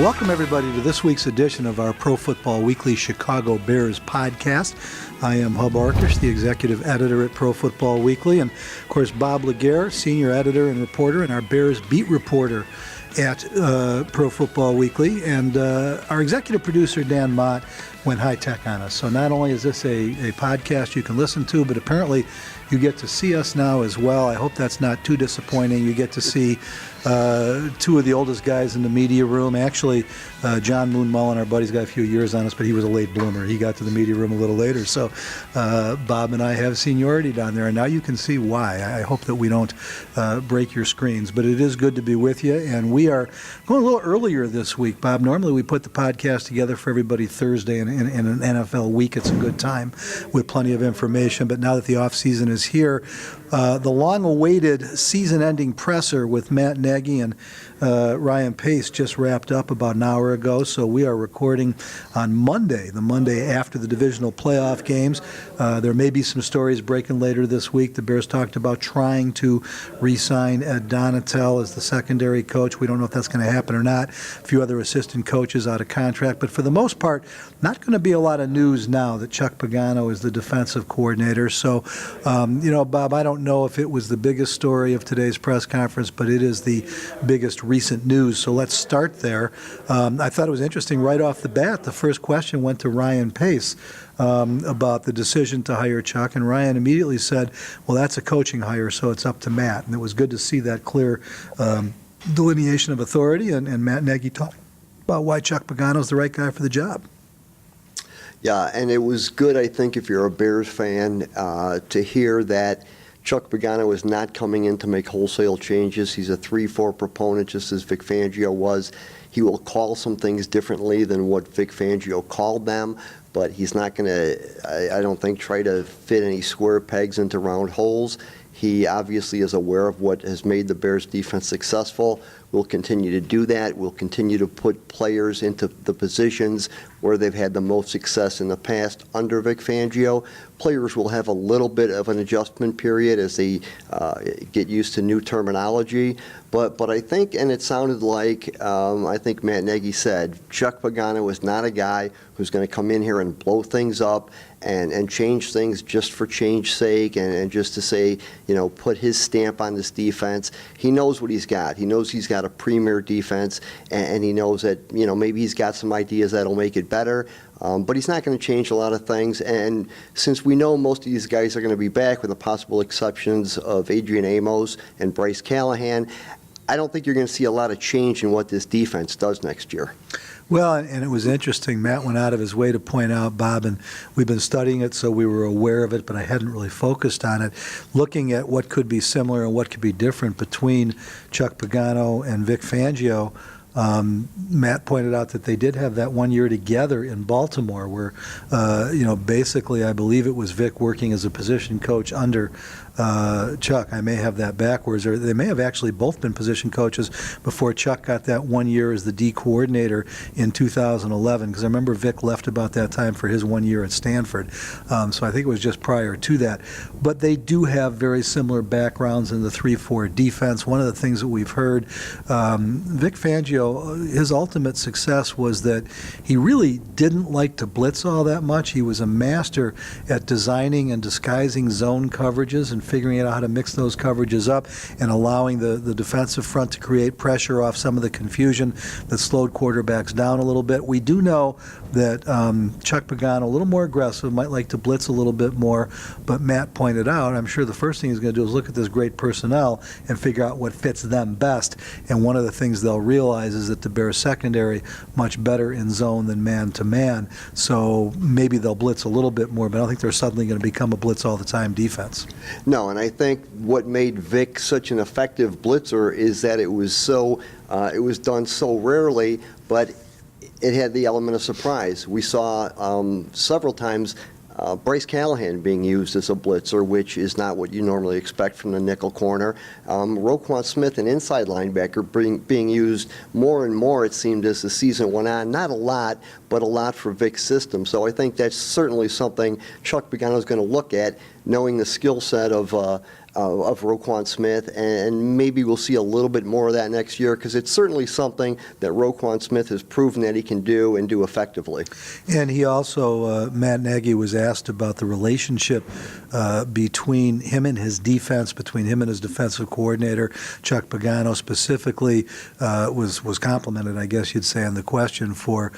Welcome, everybody, to this week's edition of our Pro Football Weekly Chicago Bears podcast. I am Hub Arkush, the executive editor at Pro Football Weekly, and, of course, Bob LeGere, senior editor and reporter, and our Bears beat reporter at Pro Football Weekly. And our executive producer, Dan Mott, went high-tech on us. So not only is this a podcast you can listen to, but apparently you get to see us now as well. I hope that's not too disappointing. You get to see two of the oldest guys in the media room. Actually, John Moon Mullen, our buddy's got a few years on us, but he was a late bloomer. He got to the media room a little later. So Bob and I have seniority down there, and now you can see why. I hope that we don't break your screens. But it is good to be with you, and we are going a little earlier this week, Bob. Normally we put the podcast together for everybody Thursday in an NFL week. It's a good time with plenty of information. But now that the offseason is here, the long-awaited season-ending presser with Matt Nagy and Ryan Pace just wrapped up about an hour ago, so we are recording on Monday, the Monday after the divisional playoff games. There may be some stories breaking later this week. The Bears talked about trying to re-sign Ed Donatel as the secondary coach. We don't know if that's going to happen or not. A few other assistant coaches out of contract, but for the most part, not going to be a lot of news now that Chuck Pagano is the defensive coordinator. So, Bob, I don't know if it was the biggest story of today's press conference, but it is the biggest recent news. So let's start there. I thought it was interesting right off the bat. The first question went to Ryan Pace about the decision to hire Chuck, and Ryan immediately said, well, that's a coaching hire, so it's up to Matt. And it was good to see that clear delineation of authority, and Matt Nagy talked about why Chuck Pagano is the right guy for the job. Yeah, and it was good, I think, if you're a Bears fan, to hear that Chuck Pagano is not coming in to make wholesale changes. He's a 3-4 proponent, just as Vic Fangio was. He will call some things differently than what Vic Fangio called them, but he's not going to, I don't think, try to fit any square pegs into round holes. He obviously is aware of what has made the Bears defense successful. We'll continue to do that. We'll continue to put players into the positions where they've had the most success in the past under Vic Fangio. Players will have a little bit of an adjustment period as they get used to new terminology. But I think, and it sounded like, I think Matt Nagy said, Chuck Pagano is not a guy who's going to come in here and blow things up and change things just for change's sake and just to say, put his stamp on this defense. He knows what he's got. He knows he's got a premier defense, and he knows that, maybe he's got some ideas that'll make it better. But he's not going to change a lot of things. And since we know most of these guys are going to be back, with the possible exceptions of Adrian Amos and Bryce Callahan, I don't think you're going to see a lot of change in what this defense does next year. Well, and it was interesting. Matt went out of his way to point out, Bob, and we've been studying it, so we were aware of it, but I hadn't really focused on it. Looking at what could be similar and what could be different between Chuck Pagano and Vic Fangio, Matt pointed out that they did have that 1 year together in Baltimore where, basically I believe it was Vic working as a position coach under Chuck. I may have that backwards, or they may have actually both been position coaches before Chuck got that 1 year as the D coordinator in 2011, because I remember Vic left about that time for his 1 year at Stanford. So I think it was just prior to that. But they do have very similar backgrounds in the 3-4 defense. One of the things that we've heard, Vic Fangio, his ultimate success was that he really didn't like to blitz all that much. He was a master at designing and disguising zone coverages and figuring out how to mix those coverages up and allowing the defensive front to create pressure off some of the confusion that slowed quarterbacks down a little bit. We do know that Chuck Pagano, a little more aggressive, might like to blitz a little bit more, but Matt pointed out, I'm sure the first thing he's going to do is look at this great personnel and figure out what fits them best. And one of the things they'll realize is that the Bears secondary much better in zone than man-to-man, so maybe they'll blitz a little bit more, but I don't think they're suddenly going to become a blitz-all-the-time defense. No, and I think what made Vic such an effective blitzer is that it was done so rarely, but it had the element of surprise. We saw several times Bryce Callahan being used as a blitzer, which is not what you normally expect from the nickel corner. Roquan Smith, an inside linebacker, being used more and more, it seemed, as the season went on. Not a lot, but a lot for Vic's system. So I think that's certainly something Chuck Pagano is going to look at, knowing the skill set of of Roquan Smith, and maybe we'll see a little bit more of that next year, because it's certainly something that Roquan Smith has proven that he can do and do effectively. And he also, Matt Nagy was asked about the relationship between him and his defense, between him and his defensive coordinator. Chuck Pagano specifically was complimented, I guess you'd say, on the question for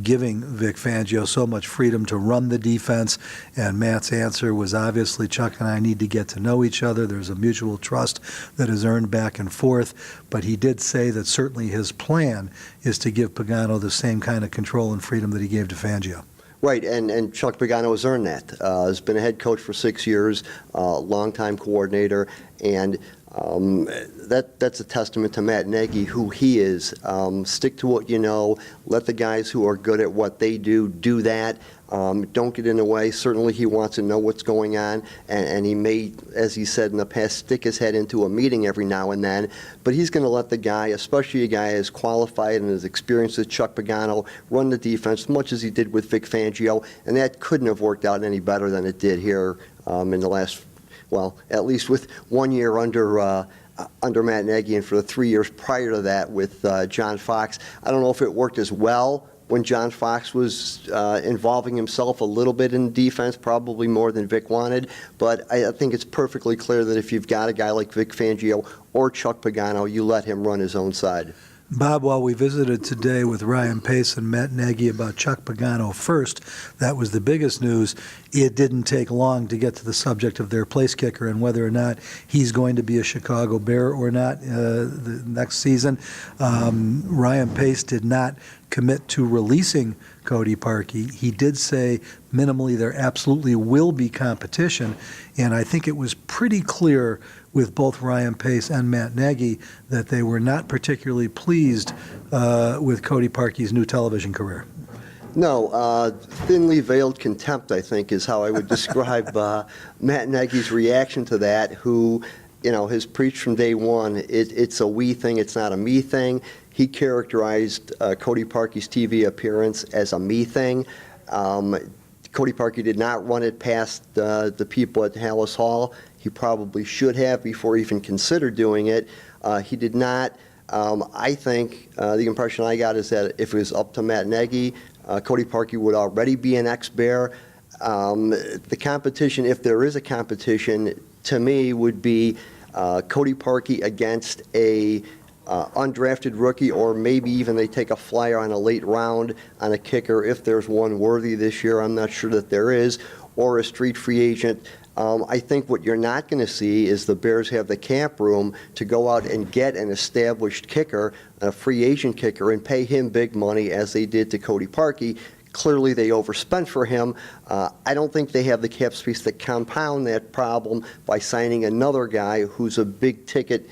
giving Vic Fangio so much freedom to run the defense. And Matt's answer was, obviously, Chuck and I need to get to know each other. There's a mutual trust that is earned back and forth. But he did say that certainly his plan is to give Pagano the same kind of control and freedom that he gave to Fangio. Right, and Chuck Pagano has earned that. Has been a head coach for 6 years, longtime coordinator, and that's a testament to Matt Nagy, who he is. Stick to what you know. Let the guys who are good at what they do that. Don't get in the way. Certainly he wants to know what's going on, and he may, as he said in the past, stick his head into a meeting every now and then, but he's going to let the guy, especially a guy as qualified and as experienced as Chuck Pagano, run the defense as much as he did with Vic Fangio, and that couldn't have worked out any better than it did here in the last, well, at least with 1 year under Matt Nagy, and for the 3 years prior to that with John Fox. I don't know if it worked as well when John Fox was involving himself a little bit in defense, probably more than Vic wanted. But I think it's perfectly clear that if you've got a guy like Vic Fangio or Chuck Pagano, you let him run his own side. Bob, while we visited today with Ryan Pace and Matt Nagy about Chuck Pagano first, that was the biggest news. It didn't take long to get to the subject of their place kicker and whether or not he's going to be a Chicago Bear or not the next season. Ryan Pace did not commit to releasing Cody Parkey. He did say minimally there absolutely will be competition, and I think it was pretty clear with both Ryan Pace and Matt Nagy that they were not particularly pleased with Cody Parkey's new television career. No, thinly veiled contempt, I think, is how I would describe Matt Nagy's reaction to that, who, you know, has preached from day one, it's a we thing, it's not a me thing. He characterized Cody Parkey's TV appearance as a me thing. Cody Parkey did not run it past the people at Hallis Hall. He probably should have before he even considered doing it. He did not. I think the impression I got is that if it was up to Matt Nagy, Cody Parkey would already be an ex-Bear. The competition, if there is a competition, to me would be Cody Parkey against a undrafted rookie, or maybe even they take a flyer on a late round on a kicker, if there's one worthy this year. I'm not sure that there is, or a street free agent. I think what you're not going to see is the Bears have the cap room to go out and get an established kicker, a free agent kicker, and pay him big money as they did to Cody Parkey. Clearly, they overspent for him. I don't think they have the cap space to compound that problem by signing another guy who's a big ticket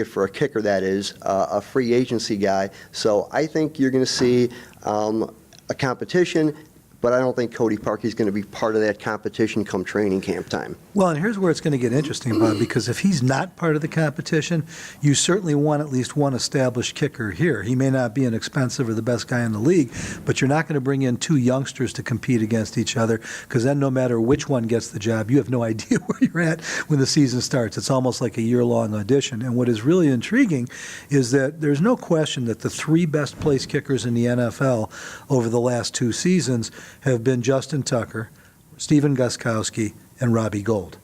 for a kicker, that is, a free agency guy. So I think you're going to see a competition, but I don't think Cody Parkey is going to be part of that competition come training camp time. Well, and here's where it's going to get interesting, Bob, because if he's not part of the competition, you certainly want at least one established kicker here. He may not be an expensive or the best guy in the league, but you're not going to bring in two youngsters to compete against each other, because then no matter which one gets the job, you have no idea where you're at when the season starts. It's almost like a year-long audition. And what is really intriguing is that there's no question that the three best place kickers in the NFL over the last two seasons have been Justin Tucker, Stephen Gostkowski, and Robbie Gould.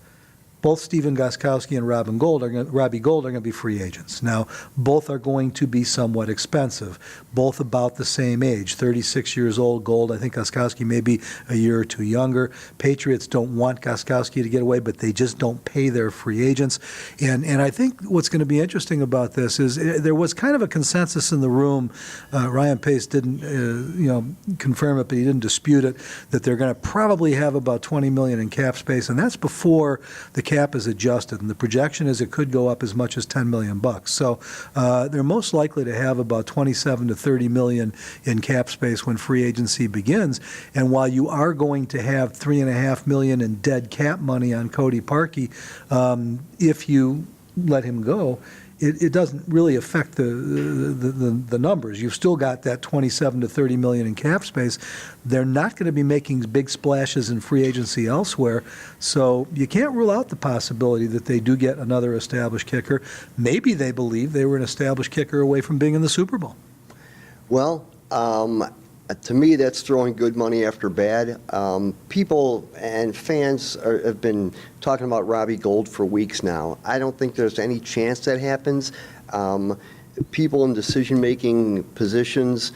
Both Stephen Gostkowski and Robbie Gould are going to be free agents. Now, both are going to be somewhat expensive, both about the same age, 36 years old, Gould. I think Gostkowski may be a year or two younger. Patriots don't want Gostkowski to get away, but they just don't pay their free agents. And I think what's going to be interesting about this is there was kind of a consensus in the room. Ryan Pace didn't confirm it, but he didn't dispute it, that they're going to probably have about $20 million in cap space, and that's before the cap is adjusted, and the projection is it could go up as much as $10 million. So they're most likely to have about 27 to 30 million in cap space when free agency begins. And while you are going to have $3.5 million in dead cap money on Cody Parkey, if you let him go, it doesn't really affect the numbers. You've still got that 27 to 30 million in cap space. They're not going to be making big splashes in free agency elsewhere, so you can't rule out the possibility that they do get another established kicker. Maybe they believe they were an established kicker away from being in the Super Bowl. Well, to me, that's throwing good money after bad. People and fans have been talking about Robbie Gould for weeks now. I don't think there's any chance that happens. People in decision-making positions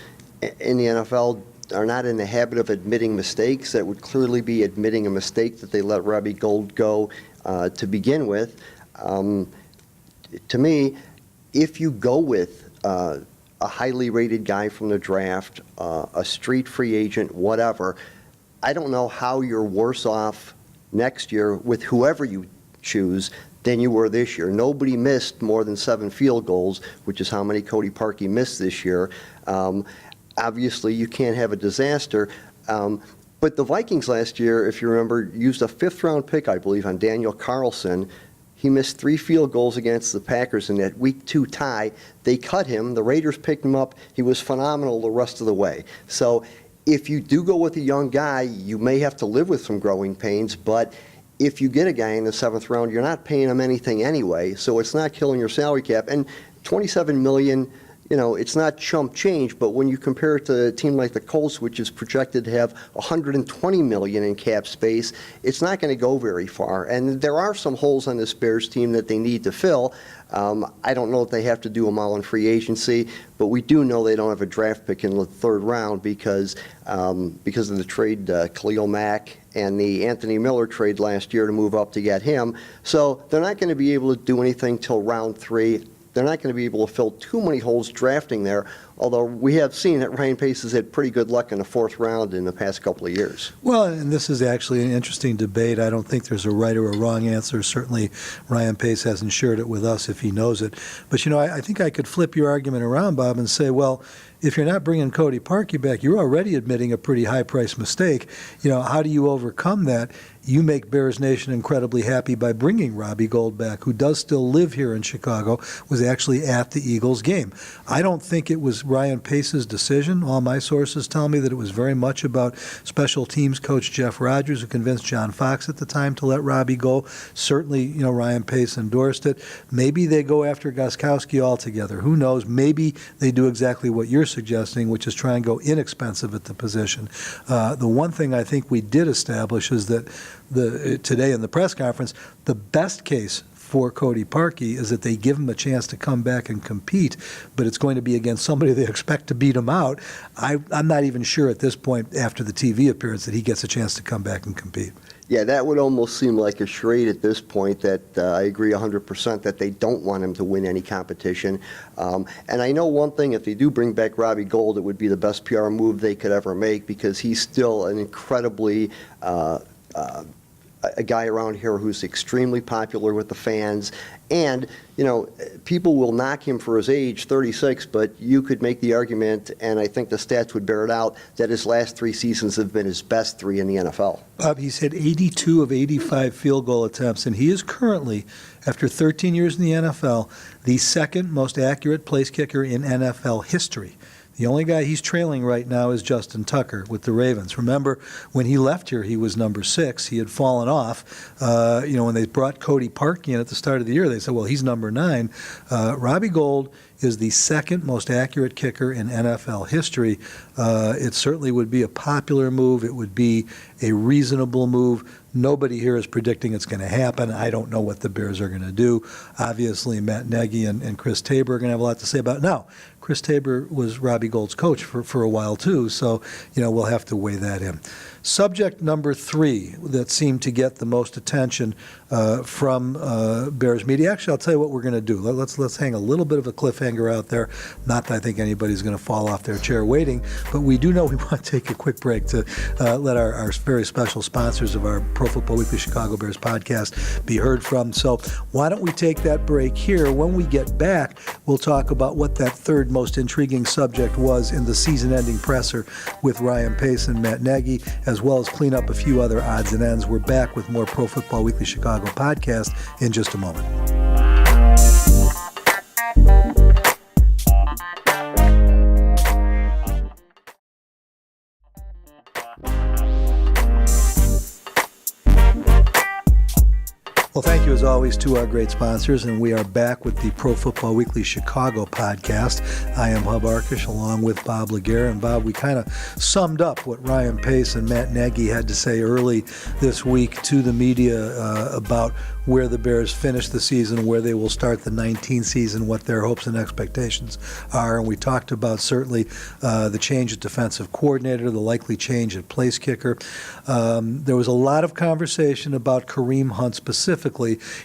in the NFL are not in the habit of admitting mistakes. That would clearly be admitting a mistake that they let Robbie Gould go to begin with. To me, if you go with a highly rated guy from the draft, a street free agent, whatever, I don't know how you're worse off next year with whoever you choose than you were this year. Nobody missed more than 7 field goals, which is how many Cody Parkey missed this year. Obviously, you can't have a disaster. But the Vikings last year, if you remember, used a 5th-round pick, I believe, on Daniel Carlson. He missed 3 field goals against the Packers in that Week 2 tie. They cut him. The Raiders picked him up. He was phenomenal the rest of the way. So if you do go with a young guy, you may have to live with some growing pains, but if you get a guy in the 7th round, you're not paying him anything anyway, so it's not killing your salary cap. And $27 million, it's not chump change, but when you compare it to a team like the Colts, which is projected to have $120 million in cap space, it's not going to go very far. And there are some holes on this Bears team that they need to fill. I don't know if they have to do them all in free agency, but we do know they don't have a draft pick in the 3rd round because of the trade Khalil Mack and the Anthony Miller trade last year to move up to get him. So they're not going to be able to do anything till round 3. They're not going to be able to fill too many holes drafting there, although we have seen that Ryan Pace has had pretty good luck in the 4th round in the past couple of years. Well, and this is actually an interesting debate. I don't think there's a right or a wrong answer. Certainly, Ryan Pace hasn't shared it with us if he knows it. But, I think I could flip your argument around, Bob, and say, well, if you're not bringing Cody Parkey back, you're already admitting a pretty high-priced mistake. How do you overcome that? You make Bears Nation incredibly happy by bringing Robbie Gould back, who does still live here in Chicago, was actually at the Eagles game. I don't think it was Ryan Pace's decision. All my sources tell me that it was very much about special teams coach Jeff Rodgers, who convinced John Fox at the time to let Robbie go. Certainly, Ryan Pace endorsed it. Maybe they go after Gostkowski altogether. Who knows? Maybe they do exactly what you're suggesting, which is try and go inexpensive at the position. The one thing I think we did establish is that today in the press conference, the best case for Cody Parkey is that they give him a chance to come back and compete, but it's going to be against somebody they expect to beat him out. I'm not even sure at this point, after the TV appearance, that he gets a chance to come back and compete. Yeah, that would almost seem like a charade at this point. That I agree 100% that they don't want him to win any competition. And I know one thing, if they do bring back Robbie Gould, it would be the best PR move they could ever make, because he's still an incredibly a guy around here who's extremely popular with the fans. And, people will knock him for his age, 36, but you could make the argument, and I think the stats would bear it out, that his last 3 seasons have been his best 3 in the NFL. Bob, he's had 82 of 85 field goal attempts, and he is currently, after 13 years in the NFL, the 2nd most accurate place kicker in NFL history. The only guy he's trailing right now is Justin Tucker with the Ravens. Remember, when he left here, he was number 6. He had fallen off. When they brought Cody Parkey in at the start of the year, they said, well, he's number 9. Robbie Gould is the 2nd most accurate kicker in NFL history. It certainly would be a popular move. It would be a reasonable move. Nobody here is predicting it's going to happen. I don't know what the Bears are going to do. Obviously, Matt Nagy and Chris Tabor are going to have a lot to say about it. Now, Chris Tabor was Robbie Gould's coach for a while, too, so we'll have to weigh that in. Subject number 3 that seemed to get the most attention from Bears media. Actually, I'll tell you what we're going to do. Let's hang a little bit of a cliffhanger out there. Not that I think anybody's going to fall off their chair waiting, but we do know we want to take a quick break to let our very special sponsors of our Pro Football Weekly Chicago Bears podcast be heard from. So why don't we take that break here? When we get back, we'll talk about what that 3rd most intriguing subject was in the season-ending presser with Ryan Pace and Matt Nagy, as well as clean up a few other odds and ends. We're back with more Pro Football Weekly Chicago podcast in just a moment. Well, thank you as always to our great sponsors, and we are back with the Pro Football Weekly Chicago podcast. I am Hub Arkush along with Bob LeGere, and Bob, we kind of summed up what Ryan Pace and Matt Nagy had to say early this week to the media about where the Bears finish the season, where they will start the 19 season, what their hopes and expectations are, and we talked about certainly the change at defensive coordinator, the likely change at place kicker. There was a lot of conversation about Kareem Hunt specifically,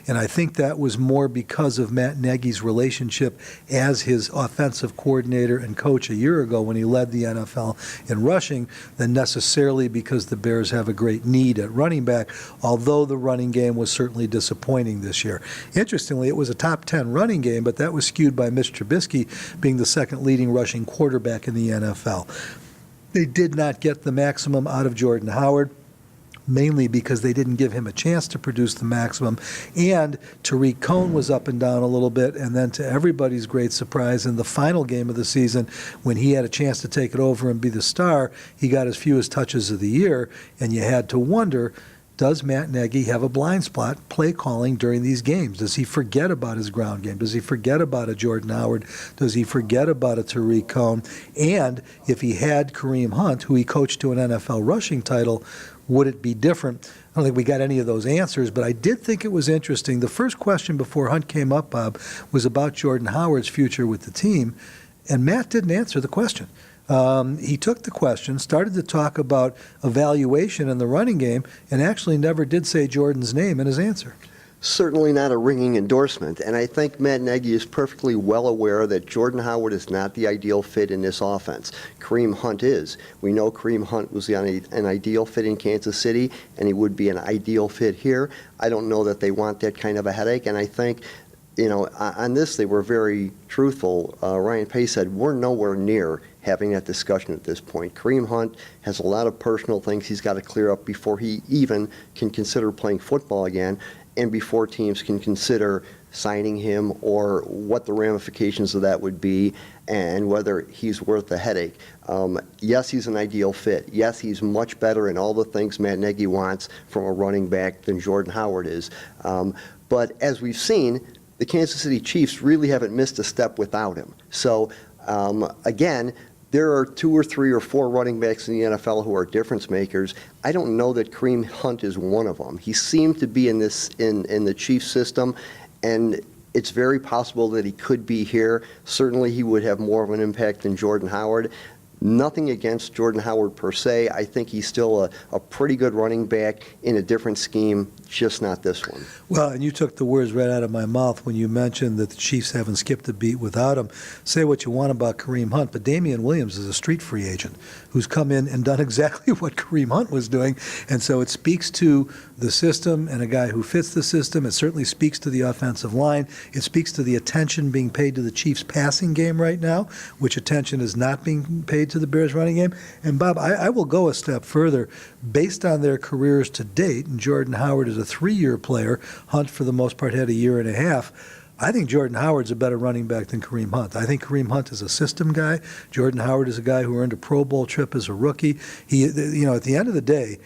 and I think that was more because of Matt Nagy's relationship as his offensive coordinator and coach a year ago when he led the NFL in rushing than necessarily because the Bears have a great need at running back, although the running game was certainly disappointing this year. Interestingly, it was a top 10 running game, but that was skewed by Mitch Trubisky being the second leading rushing quarterback in the NFL. They did not get the maximum out of Jordan Howard, mainly because they didn't give him a chance to produce the maximum. And Tariq Cohen was up and down a little bit, and then to everybody's great surprise, in the final game of the season, when he had a chance to take it over and be the star, he got his fewest touches of the year, and you had to wonder, does Matt Nagy have a blind spot play calling during these games? Does he forget about his ground game? Does he forget about a Jordan Howard? Does he forget about a Tariq Cohen? And if he had Kareem Hunt, who he coached to an NFL rushing title, would it be different? I don't think we got any of those answers, but I did think it was interesting. The first question before Hunt came up, Bob, was about Jordan Howard's future with the team, and Matt didn't answer the question. He took the question, started to talk about evaluation in the running game, and actually never did say Jordan's name in his answer. Certainly not a ringing endorsement, and I think Matt Nagy is perfectly well aware that Jordan Howard is not the ideal fit in this offense. Kareem Hunt is. We know Kareem Hunt was an ideal fit in Kansas City, and he would be an ideal fit here. I don't know that they want that kind of a headache, and I think, you know, on this they were very truthful. Ryan Pace said, we're nowhere near having that discussion at this point. Kareem Hunt has a lot of personal things he's got to clear up before he even can consider playing football again, and before teams can consider signing him or what the ramifications of that would be and whether he's worth the headache. Yes, he's an ideal fit. Yes, he's much better in all the things Matt Nagy wants from a running back than Jordan Howard is. But as we've seen, the Kansas City Chiefs really haven't missed a step without him. So, again, there are 2 or 3 or 4 running backs in the NFL who are difference makers. I don't know that Kareem Hunt is one of them. He seemed to be in the Chiefs system, and it's very possible that he could be here. Certainly he would have more of an impact than Jordan Howard. Nothing against Jordan Howard per se. I think he's still a pretty good running back in a different scheme, just not this one. Well, and you took the words right out of my mouth when you mentioned that the Chiefs haven't skipped a beat without him. Say what you want about Kareem Hunt, but Damian Williams is a street free agent who's come in and done exactly what Kareem Hunt was doing. And so it speaks to the system and a guy who fits the system. It certainly speaks to the offensive line. It speaks to the attention being paid to the Chiefs passing game right now, which attention is not being paid to the Bears running game. And Bob, I will go a step further. Based on their careers to date, and Jordan Howard is a 3-year player, Hunt for the most part had a year and a half, I think Jordan Howard's a better running back than Kareem Hunt. I think Kareem Hunt is a system guy. Jordan Howard is a guy who earned a Pro Bowl trip as a rookie. He, you know, at the end of the day,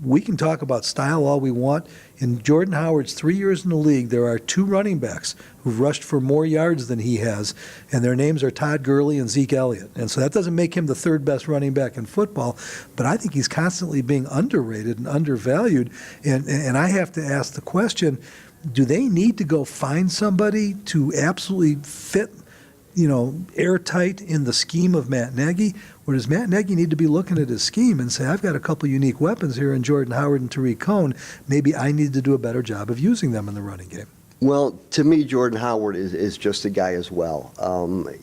we can talk about style all we want. In Jordan Howard's 3 years in the league, there are 2 running backs who've rushed for more yards than he has, and their names are Todd Gurley and Zeke Elliott. And so that doesn't make him the 3rd best running back in football, but I think he's constantly being underrated and undervalued. And I have to ask the question, do they need to go find somebody to absolutely fit, you know, airtight in the scheme of Matt Nagy? Or does Matt Nagy need to be looking at his scheme and say, I've got a couple unique weapons here in Jordan Howard and Tariq Cohen. Maybe I need to do a better job of using them in the running game? Well, to me, Jordan Howard is just a guy as well.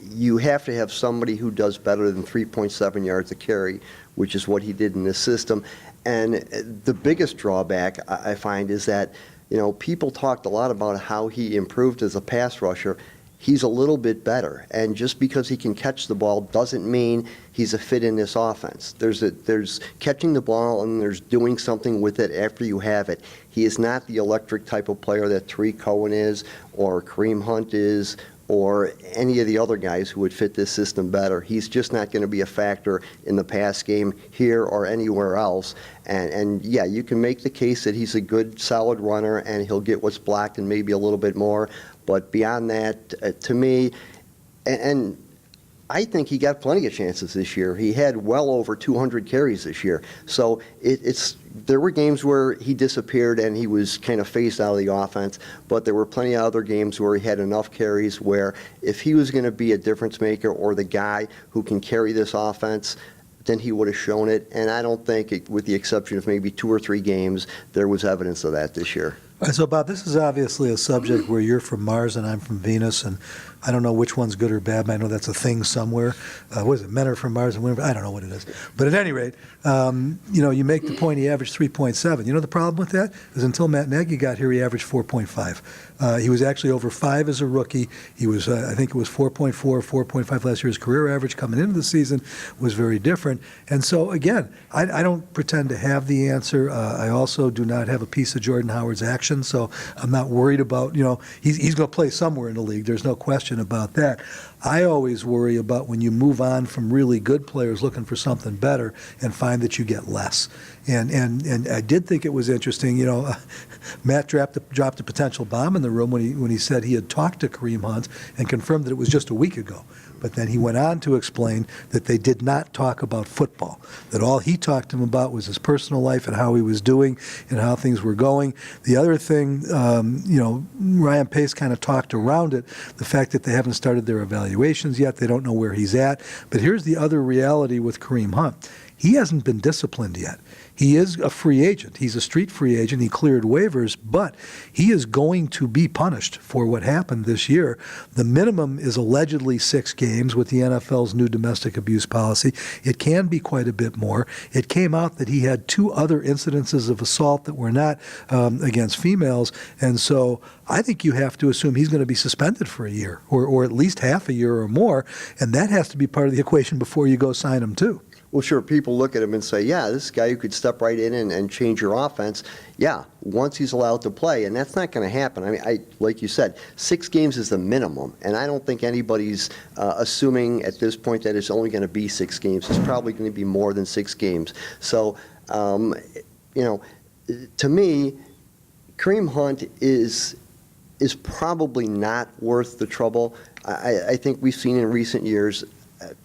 You have to have somebody who does better than 3.7 yards a carry, which is what he did in this system. And the biggest drawback I find is that, you know, people talked a lot about how he improved as a pass rusher. He's a little bit better, and just because he can catch the ball doesn't mean he's a fit in this offense. There's catching the ball and there's doing something with it after you have it. He is not the electric type of player that Tariq Cohen is, or Kareem Hunt is, or any of the other guys who would fit this system better. He's just not going to be a factor in the pass game here or anywhere else. And yeah, you can make the case that he's a good, solid runner, and he'll get what's blocked and maybe a little bit more. But beyond that, to me, and I think he got plenty of chances this year. He had well over 200 carries this year. So there were games where he disappeared and he was kind of phased out of the offense, but there were plenty of other games where he had enough carries where if he was going to be a difference maker or the guy who can carry this offense, then he would have shown it. And I don't think, with the exception of maybe 2 or 3 games, there was evidence of that this year. All right, so, Bob, this is obviously a subject where you're from Mars and I'm from Venus, and I don't know which one's good or bad, but I know that's a thing somewhere. What is it, men are from Mars and women? I don't know what it is. But at any rate, you make the point he averaged 3.7. You know the problem with that is until Matt Nagy got here, he averaged 4.5. He was actually over 5 as a rookie. He was, I think it was 4.4, 4.5 last year. His career average coming into the season was very different. And so, again, I don't pretend to have the answer. I also do not have a piece of Jordan Howard's action, so I'm not worried about, he's going to play somewhere in the league. There's no question about that. I always worry about when you move on from really good players looking for something better and find that you get less. And I did think it was interesting, Matt dropped a potential bomb in the room when he said he had talked to Kareem Hunt and confirmed that it was just a week ago. But then he went on to explain that they did not talk about football, that all he talked to him about was his personal life and how he was doing and how things were going. The other thing, Ryan Pace kind of talked around it, the fact that they haven't started their evaluations yet. They don't know where he's at. But here's the other reality with Kareem Hunt. He hasn't been disciplined yet. He is a free agent. He's a street free agent. He cleared waivers, but he is going to be punished for what happened this year. The minimum is allegedly 6 games with the NFL's new domestic abuse policy. It can be quite a bit more. It came out that he had 2 other incidences of assault that were not against females, and so I think you have to assume he's going to be suspended for a year or at least half a year or more, and that has to be part of the equation before you go sign him too. Well, sure, people look at him and say, yeah, this guy who could step right in and change your offense, yeah, once he's allowed to play, and that's not going to happen. I mean, like you said, 6 games is the minimum, and I don't think anybody's assuming at this point that it's only going to be 6 games. It's probably going to be more than 6 games. So, to me, Kareem Hunt is probably not worth the trouble. I think we've seen in recent years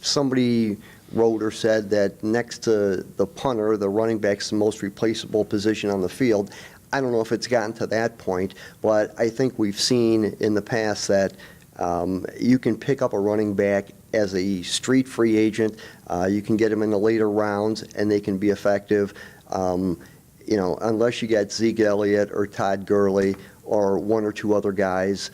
somebody wrote or said that next to the punter, the running back's the most replaceable position on the field. I don't know if it's gotten to that point, but I think we've seen in the past that you can pick up a running back as a street free agent. You can get them in the later rounds, and they can be effective. Unless you got Zeke Elliott or Todd Gurley or 1 or 2 other guys,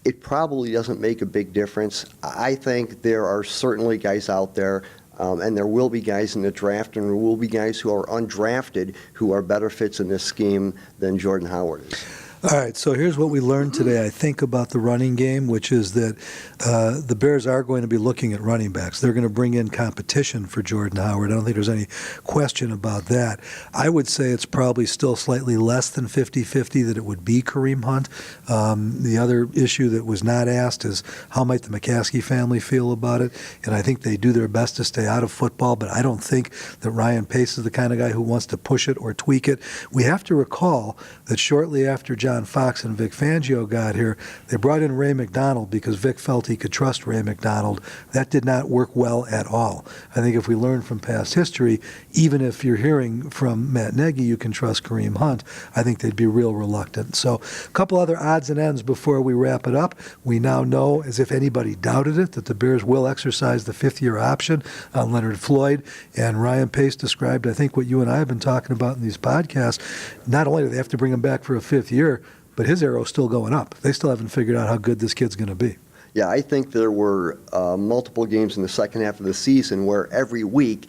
it probably doesn't make a big difference. I think there are certainly guys out there, and there will be guys in the draft, and there will be guys who are undrafted who are better fits in this scheme than Jordan Howard is. All right, so here's what we learned today, I think, about the running game, which is that the Bears are going to be looking at running backs. They're going to bring in competition for Jordan Howard. I don't think there's any question about that. I would say it's probably still slightly less than 50-50 that it would be Kareem Hunt. The other issue that was not asked is how might the McCaskey family feel about it, and I think they do their best to stay out of football, but I don't think that Ryan Pace is the kind of guy who wants to push it or tweak it. We have to recall that shortly after John Fox and Vic Fangio got here, they brought in Ray McDonald because Vic felt he could trust Ray McDonald. That did not work well at all. I think if we learn from past history, even if you're hearing from Matt Nagy you can trust Kareem Hunt, I think they'd be real reluctant. So a couple other odds and ends before we wrap it up. We now know, as if anybody doubted it, that the Bears will exercise the 5th-year option on Leonard Floyd. And Ryan Pace described, I think, what you and I have been talking about in these podcasts. Not only do they have to bring him back for a 5th year, but his arrow's still going up. They still haven't figured out how good this kid's going to be. Yeah, I think there were multiple games in the second half of the season where every week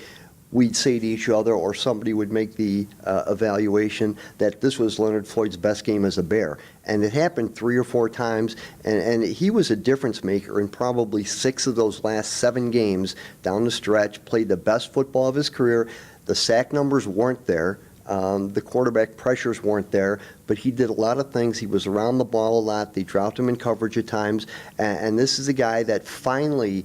we'd say to each other, or somebody would make the evaluation that this was Leonard Floyd's best game as a Bear. And it happened 3 or 4 times, and he was a difference maker in probably 6 of those last 7 games down the stretch, played the best football of his career. The sack numbers weren't there. The quarterback pressures weren't there, but he did a lot of things. He was around the ball a lot. They dropped him in coverage at times, and this is a guy that finally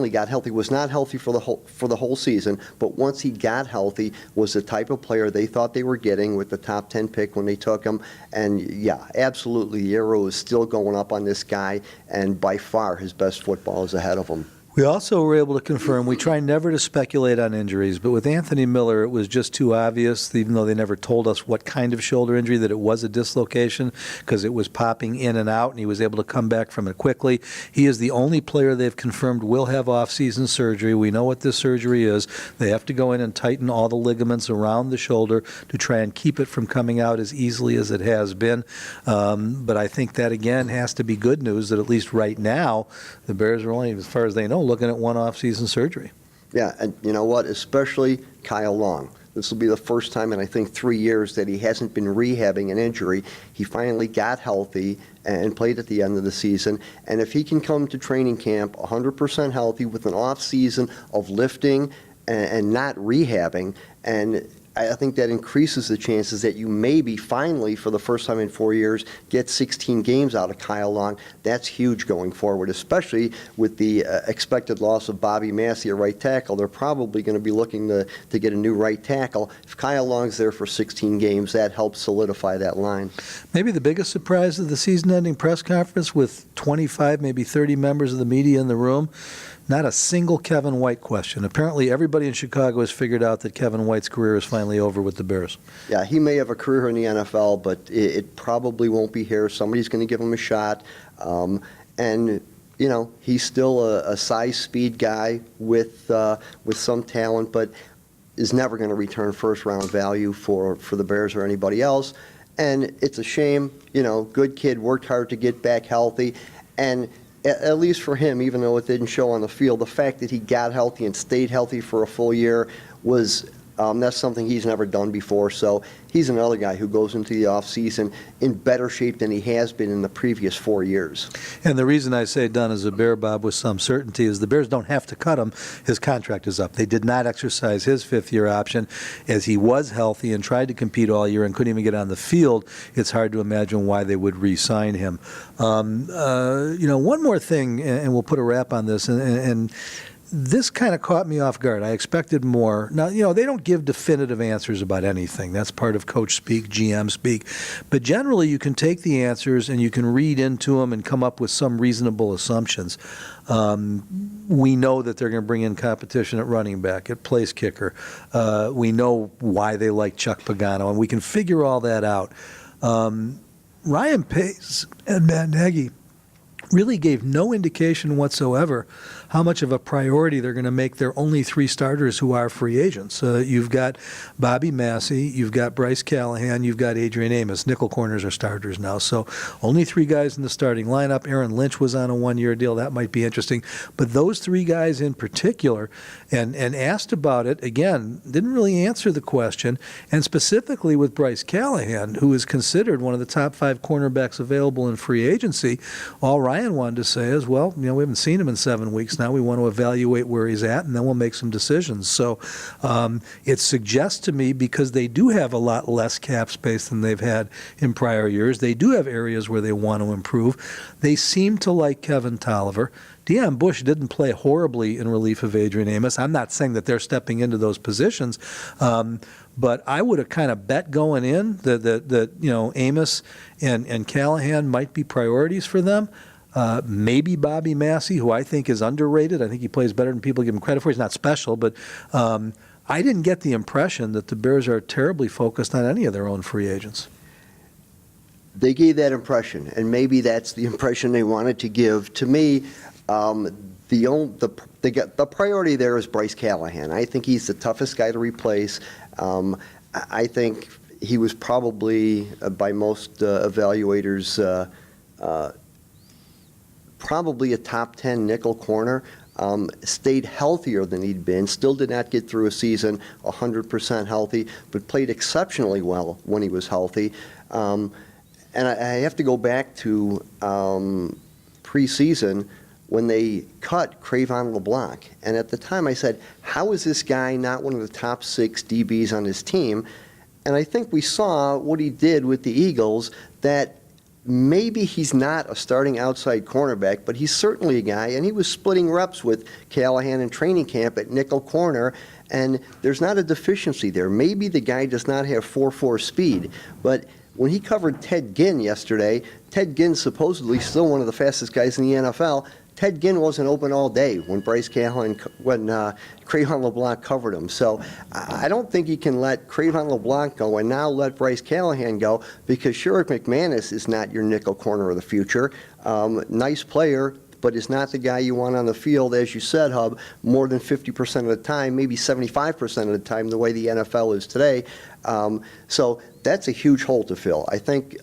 got healthy. Was not healthy for the whole season, but once he got healthy, was the type of player they thought they were getting with the top 10 pick when they took him. And yeah, absolutely, the arrow is still going up on this guy, and by far his best football is ahead of him. We also were able to confirm, we try never to speculate on injuries, but with Anthony Miller, it was just too obvious, even though they never told us what kind of shoulder injury, that it was a dislocation because it was popping in and out, and he was able to come back from it quickly. He is the only player they've confirmed will have off-season surgery. We know what this surgery is. They have to go in and tighten all the ligaments around the shoulder to try and keep it from coming out as easily as it has been. But I think that, again, has to be good news that at least right now, the Bears are only, as far as they know, looking at one off-season surgery. Yeah, and you know what? Especially Kyle Long. This will be the first time in, I think, 3 years that he hasn't been rehabbing an injury. He finally got healthy and played at the end of the season. And if he can come to training camp 100% healthy with an off-season of lifting and not rehabbing, and I think that increases the chances that you maybe finally, for the first time in 4 years, get 16 games out of Kyle Long. That's huge going forward, especially with the expected loss of Bobby Massey, a right tackle. They're probably going to be looking to get a new right tackle. If Kyle Long's there for 16 games, that helps solidify that line. Maybe the biggest surprise of the season-ending press conference, with 25, maybe 30 members of the media in the room, not a single Kevin White question. Apparently everybody in Chicago has figured out that Kevin White's career is finally over with the Bears. Yeah, he may have a career in the NFL, but it probably won't be here. Somebody's going to give him a shot. And, you know, he's still a size speed guy with some talent, but is never going to return first-round value for the Bears or anybody else. And it's a shame. You know, good kid, worked hard to get back healthy. And at least for him, even though it didn't show on the field, the fact that he got healthy and stayed healthy for a full year was that's something he's never done before. So he's another guy who goes into the offseason in better shape than he has been in the previous 4 years. And the reason I say done as a Bear, Bob, with some certainty is the Bears don't have to cut him. His contract is up. They did not exercise his fifth-year option as he was healthy and tried to compete all year and couldn't even get on the field. It's hard to imagine why they would re-sign him. You know, one more thing, and we'll put a wrap on this, and this kind of caught me off guard. I expected more. Now, you know, they don't give definitive answers about anything. That's part of coach speak, GM speak. But generally, you can take the answers and you can read into them and come up with some reasonable assumptions. We know that they're going to bring in competition at running back, at place kicker. We know why they like Chuck Pagano, and we can figure all that out. Ryan Pace and Matt Nagy really gave no indication whatsoever how much of a priority they're going to make their only three starters who are free agents. You've got Bobby Massey, you've got Bryce Callahan, you've got Adrian Amos. Nickel corners are starters now. So only three guys in the starting lineup. Aaron Lynch was on a one-year deal. That might be interesting. But those three guys in particular, and asked about it, again, didn't really answer the question. And specifically with Bryce Callahan, who is considered one of the top 5 cornerbacks available in free agency, all Ryan wanted to say is, well, you know, we haven't seen him in 7 weeks now. We want to evaluate where he's at, and then we'll make some decisions. So it suggests to me, because they do have a lot less cap space than they've had in prior years, they do have areas where they want to improve. They seem to like Kevin Tolliver. Deion Bush didn't play horribly in relief of Adrian Amos. I'm not saying that they're stepping into those positions, but I would have kind of bet going in that you know, Amos and Callahan might be priorities for them. Maybe Bobby Massey, who I think is underrated. I think he plays better than people give him credit for. He's not special, but I didn't get the impression that the Bears are terribly focused on any of their own free agents. They gave that impression, and maybe that's the impression they wanted to give. To me, the priority there is Bryce Callahan. I think he's the toughest guy to replace. I think he was probably, by most evaluators, probably a top 10 nickel corner. Stayed healthier than he'd been, still did not get through a season 100% healthy, but played exceptionally well when he was healthy. And I have to go back to preseason when they cut Cravon LeBlanc. And at the time I said, how is this guy not one of the top 6 DBs on his team? And I think we saw what he did with the Eagles, that maybe he's not a starting outside cornerback, but he's certainly a guy, and he was splitting reps with Callahan in training camp at nickel corner, and there's not a deficiency there. Maybe the guy does not have 4.4 speed, but when he covered Ted Ginn yesterday, Ted Ginn's supposedly still one of the fastest guys in the NFL. Ted Ginn wasn't open all day when Kareem LeBlanc covered him. So I don't think you can let Kareem LeBlanc go and now let Bryce Callahan go, because Sherrick McManus is not your nickel corner of the future. Nice player, but is not the guy you want on the field, as you said, Hub, more than 50% of the time, maybe 75% of the time, the way the NFL is today. So that's a huge hole to fill. I think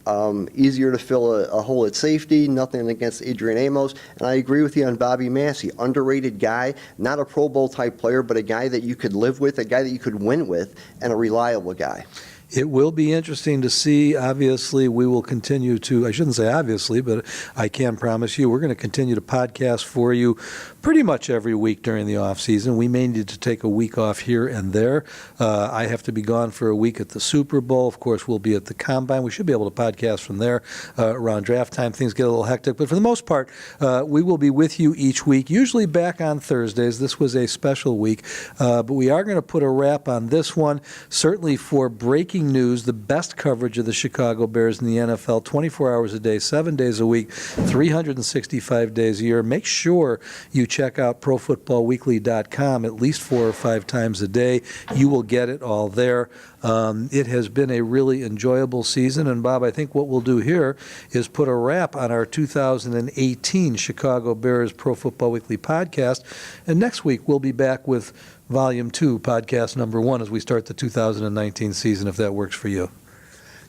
easier to fill a hole at safety, nothing against Adrian Amos. And I agree with you on Bobby Massey. Underrated guy, not a Pro Bowl type player, but a guy that you could live with, a guy that you could win with, and a reliable guy. It will be interesting to see. Obviously, we will continue to, I shouldn't say obviously, but I can promise you, we're going to continue to podcast for you pretty much every week during the off season. We may need to take a week off here and there. I have to be gone for a week at the Super Bowl. Of course, we'll be at the Combine. We should be able to podcast from there around draft time. Things get a little hectic, but for the most part, we will be with you each week, usually back on Thursdays. This was a special week, but we are going to put a wrap on this one, certainly for breaking news, the best coverage of the Chicago Bears in the NFL, 24 hours a day, 7 days a week, 365 days a year. Make sure you check out ProFootballWeekly.com at least 4 or 5 times a day. You will get it all there. It has been a really enjoyable season, and Bob, I think what we'll do here is put a wrap on our 2018 Chicago Bears Pro Football Weekly podcast, and next week we'll be back with Volume 2, podcast number 1, as we start the 2019 season, if that works for you.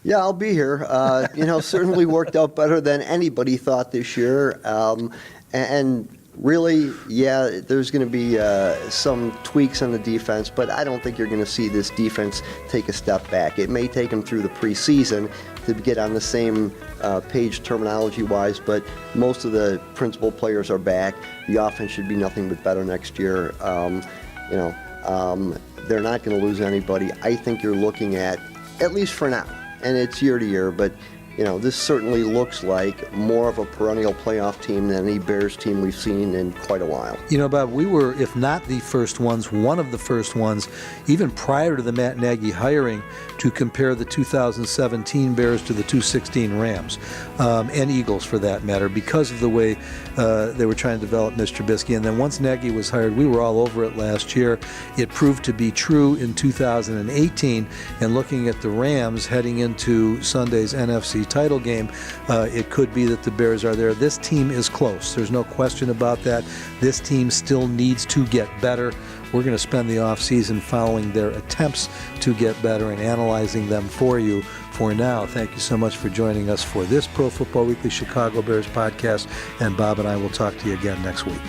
Yeah, I'll be here. Certainly worked out better than anybody thought this year. And really, yeah, there's going to be some tweaks on the defense, but I don't think you're going to see this defense take a step back. It may take them through the preseason to get on the same page terminology-wise, but most of the principal players are back. The offense should be nothing but better next year. They're not going to lose anybody. I think you're looking at least for now, and it's year to year, but this certainly looks like more of a perennial playoff team than any Bears team we've seen in quite a while. Bob, we were, if not the first ones, one of the first ones, even prior to the Matt Nagy hiring, to compare the 2017 Bears to the 2016 Rams, and Eagles for that matter, because of the way they were trying to develop Mr. Trubisky. And then once Nagy was hired, we were all over it last year. It proved to be true in 2018, and looking at the Rams heading into Sunday's NFC title game, it could be that the Bears are there. This team is close. There's no question about that. This team still needs to get better. We're going to spend the offseason following their attempts to get better and analyzing them for you. For now, thank you so much for joining us for this Pro Football Weekly Chicago Bears podcast, and Bob and I will talk to you again next week.